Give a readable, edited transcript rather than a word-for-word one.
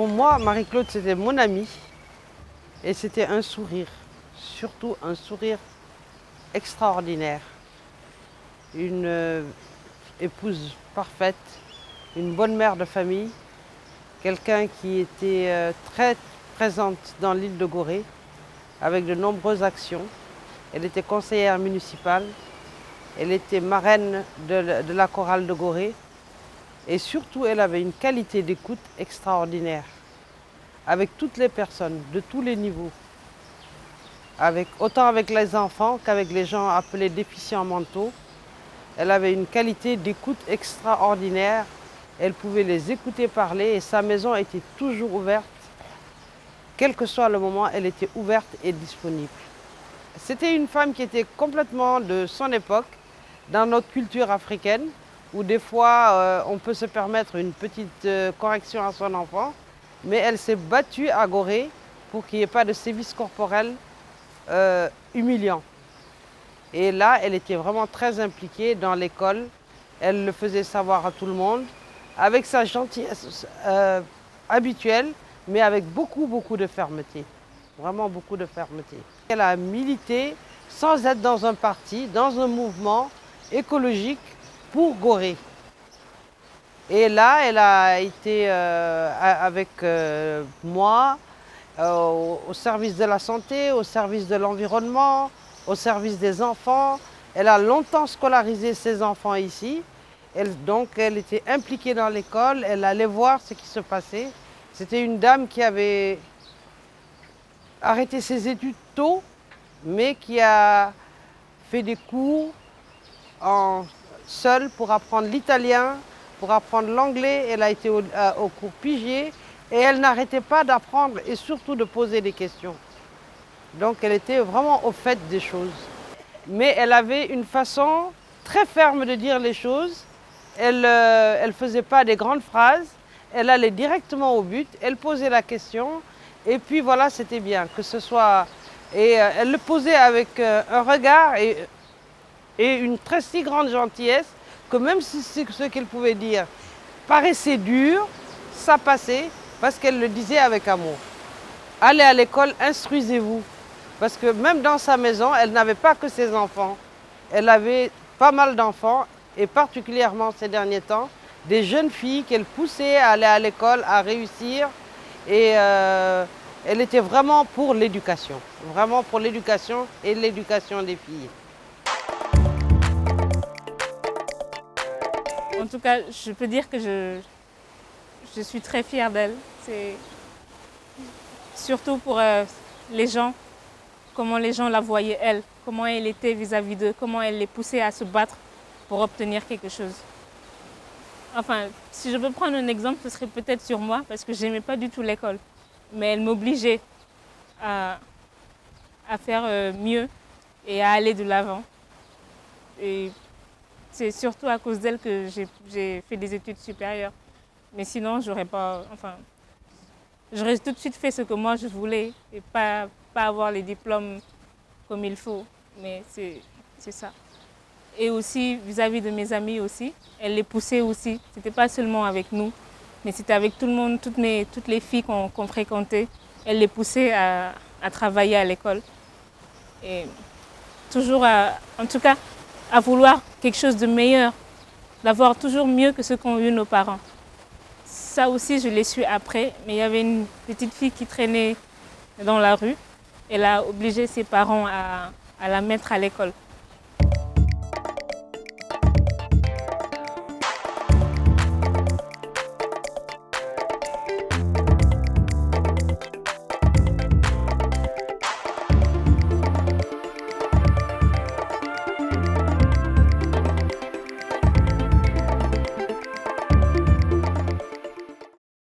Pour moi, Marie-Claude, c'était mon amie et c'était un sourire, surtout un sourire extraordinaire. Une épouse parfaite, une bonne mère de famille, quelqu'un qui était très présente dans l'île de Gorée avec de nombreuses actions. Elle était conseillère municipale, elle était marraine de la chorale de Gorée et surtout elle avait une qualité d'écoute extraordinaire avec toutes les personnes de tous les niveaux, autant avec les enfants qu'avec les gens appelés déficients mentaux. Elle avait une qualité d'écoute extraordinaire. Elle pouvait les écouter parler et sa maison était toujours ouverte. Quel que soit le moment, elle était ouverte et disponible. C'était une femme qui était complètement de son époque, dans notre culture africaine, où des fois on peut se permettre une petite correction à son enfant, mais elle s'est battue à Gorée pour qu'il n'y ait pas de sévices corporels humiliants. Et là, elle était vraiment très impliquée dans l'école. Elle le faisait savoir à tout le monde, avec sa gentillesse habituelle, mais avec beaucoup de fermeté. Vraiment beaucoup de fermeté. Elle a milité sans être dans un parti, dans un mouvement écologique pour Gorée. Et là, elle a été avec moi au service de la santé, au service de l'environnement, au service des enfants. Elle a longtemps scolarisé ses enfants ici. Donc elle était impliquée dans l'école, elle allait voir ce qui se passait. C'était une dame qui avait arrêté ses études tôt, mais qui a fait des cours seule pour apprendre l'italien, pour apprendre l'anglais. Elle a été au cours Pigier et elle n'arrêtait pas d'apprendre et surtout de poser des questions. Donc elle était vraiment au fait des choses. Mais elle avait une façon très ferme de dire les choses. Elle ne faisait pas des grandes phrases, elle allait directement au but, elle posait la question et puis voilà, c'était bien. Que ce soit... Et elle le posait avec un regard et une très si grande gentillesse que même si ce qu'elle pouvait dire paraissait dur, ça passait parce qu'elle le disait avec amour. Allez à l'école, instruisez-vous. Parce que même dans sa maison, elle n'avait pas que ses enfants. Elle avait pas mal d'enfants et particulièrement ces derniers temps, des jeunes filles qu'elle poussait à aller à l'école, à réussir. Et elle était vraiment pour l'éducation et l'éducation des filles. En tout cas, je peux dire que je suis très fière d'elle. Surtout pour les gens, comment les gens la voyaient elle, comment elle était vis-à-vis d'eux, comment elle les poussait à se battre pour obtenir quelque chose. Enfin, si je veux prendre un exemple, ce serait peut-être sur moi, parce que je n'aimais pas du tout l'école. Mais elle m'obligeait à faire mieux et à aller de l'avant. Et c'est surtout à cause d'elle que j'ai fait des études supérieures. Mais sinon, j'aurais tout de suite fait ce que moi je voulais et pas avoir les diplômes comme il faut. Mais c'est ça. Et aussi vis-à-vis de mes amis aussi, elle les poussait aussi. C'était pas seulement avec nous, mais c'était avec tout le monde, toutes les filles qu'on fréquentait. Elle les poussait à travailler à l'école. Et toujours, en tout cas, à vouloir quelque chose de meilleur, d'avoir toujours mieux que ce qu'ont eu nos parents. Ça aussi, je l'ai su après, mais il y avait une petite fille qui traînait dans la rue. Elle a obligé ses parents à la mettre à l'école.